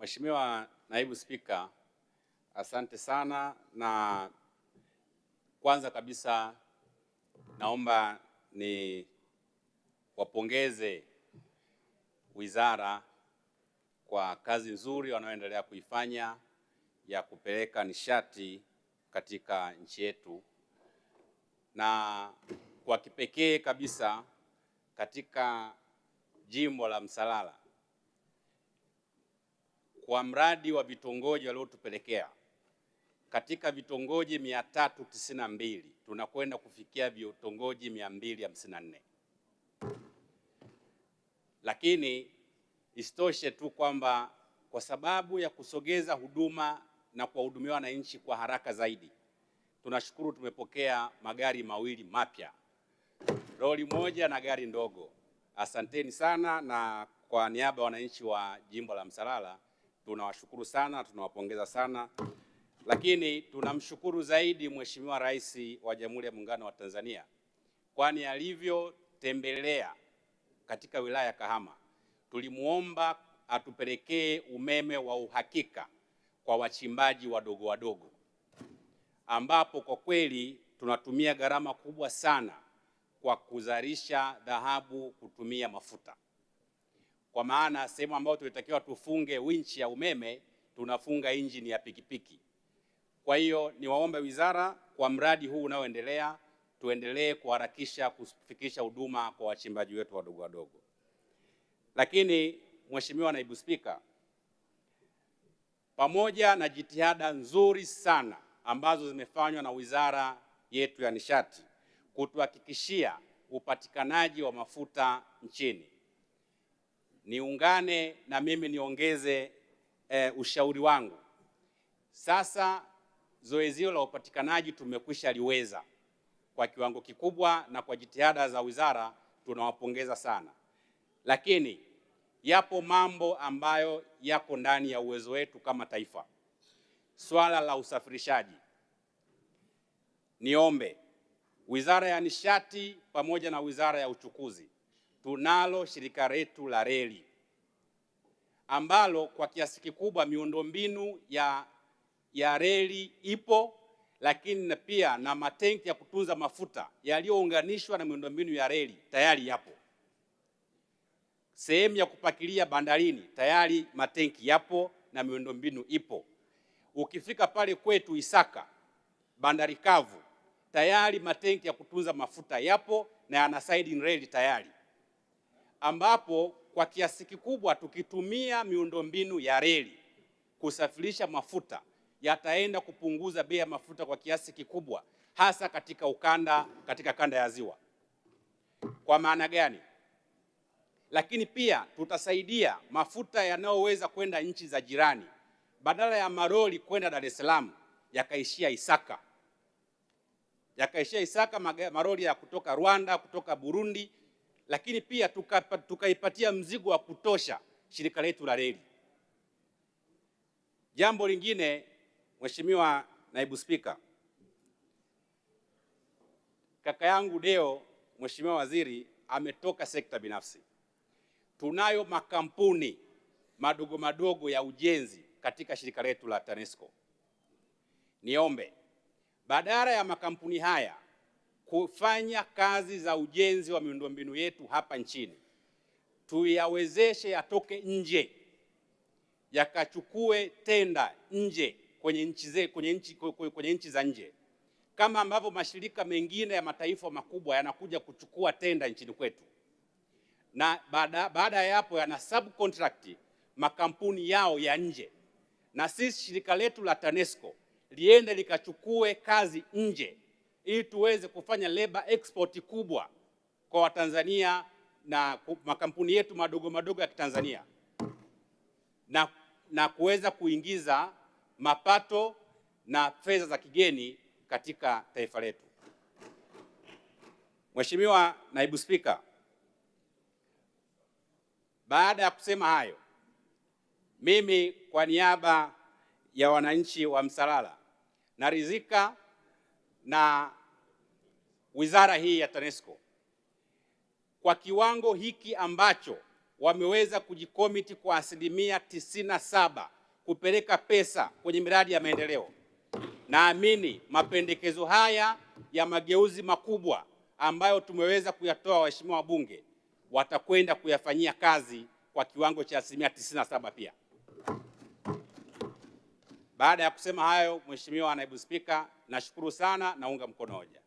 Mheshimiwa Naibu Spika, asante sana, na kwanza kabisa naomba ni wapongeze wizara kwa kazi nzuri wanayoendelea kuifanya ya kupeleka nishati katika nchi yetu, na kwa kipekee kabisa katika jimbo la Msalala kwa mradi wa vitongoji waliotupelekea. Katika vitongoji 392 tunakwenda kufikia vitongoji 254. Lakini isitoshe tu kwamba kwa sababu ya kusogeza huduma na kuwahudumia wananchi kwa haraka zaidi, tunashukuru tumepokea magari mawili mapya, lori moja na gari ndogo. Asanteni sana, na kwa niaba ya wananchi wa jimbo la Msalala tunawashukuru sana, tunawapongeza sana. Lakini tunamshukuru zaidi Mheshimiwa Rais wa Jamhuri ya Muungano wa Tanzania, kwani alivyotembelea katika wilaya ya Kahama, tulimuomba atupelekee umeme wa uhakika kwa wachimbaji wadogo wadogo, ambapo kwa kweli tunatumia gharama kubwa sana kwa kuzalisha dhahabu kutumia mafuta. Kwa maana sehemu ambayo tulitakiwa tufunge winchi ya umeme, tunafunga injini ya pikipiki. Kwa hiyo niwaombe wizara, kwa mradi huu unaoendelea, tuendelee kuharakisha kufikisha huduma kwa wachimbaji wetu wadogo wadogo. Lakini Mheshimiwa Naibu Spika, pamoja na jitihada nzuri sana ambazo zimefanywa na wizara yetu ya nishati kutuhakikishia upatikanaji wa mafuta nchini, niungane na mimi niongeze ushauri wangu. Sasa zoezi hilo la upatikanaji tumekwisha liweza kwa kiwango kikubwa, na kwa jitihada za wizara tunawapongeza sana. Lakini yapo mambo ambayo yako ndani ya uwezo wetu kama taifa. Swala la usafirishaji, niombe Wizara ya Nishati pamoja na Wizara ya Uchukuzi, tunalo shirika letu la reli ambalo kwa kiasi kikubwa miundombinu ya reli ipo, lakini na pia na matenki ya kutunza mafuta yaliyounganishwa na miundombinu ya reli tayari yapo. Sehemu ya kupakilia bandarini tayari matenki yapo na miundombinu ipo. Ukifika pale kwetu Isaka, bandari kavu, tayari matenki ya kutunza mafuta yapo na yana siding rail tayari, ambapo kwa kiasi kikubwa tukitumia miundombinu ya reli kusafirisha mafuta yataenda kupunguza bei ya mafuta kwa kiasi kikubwa, hasa katika kanda ya Ziwa. Kwa maana gani? Lakini pia tutasaidia mafuta yanayoweza kwenda nchi za jirani, badala ya maroli kwenda Dar es Salaam yakaishia Isaka. Maroli ya kutoka Rwanda, kutoka Burundi, lakini pia tukaipatia mzigo wa kutosha shirika letu la reli. Jambo lingine, Mheshimiwa Naibu Spika, kaka yangu Deo, Mheshimiwa Waziri, ametoka sekta binafsi. Tunayo makampuni madogo madogo ya ujenzi katika shirika letu la TANESCO. Niombe badala ya makampuni haya kufanya kazi za ujenzi wa miundombinu yetu hapa nchini, tuyawezeshe yatoke nje, yakachukue tenda nje kwenye nchi za nje, kama ambavyo mashirika mengine ya mataifa makubwa yanakuja kuchukua tenda nchini kwetu, na baada ya hapo yana subcontract makampuni yao ya nje, na sisi shirika letu la TANESCO liende likachukue kazi nje, ili tuweze kufanya labor export kubwa kwa Watanzania na makampuni yetu madogo madogo ya Kitanzania, na kuweza kuingiza mapato na fedha za kigeni katika taifa letu. Mheshimiwa Naibu Spika, baada ya kusema hayo, mimi kwa niaba ya wananchi wa Msalala naridhika na wizara hii ya TANESCO kwa kiwango hiki ambacho wameweza kujikomiti kwa 97% kupeleka pesa kwenye miradi ya maendeleo. Naamini mapendekezo haya ya mageuzi makubwa ambayo tumeweza kuyatoa waheshimiwa wabunge watakwenda kuyafanyia kazi kwa kiwango cha 97% pia. Baada ya kusema hayo, Mheshimiwa Naibu Spika, nashukuru sana, naunga mkono hoja.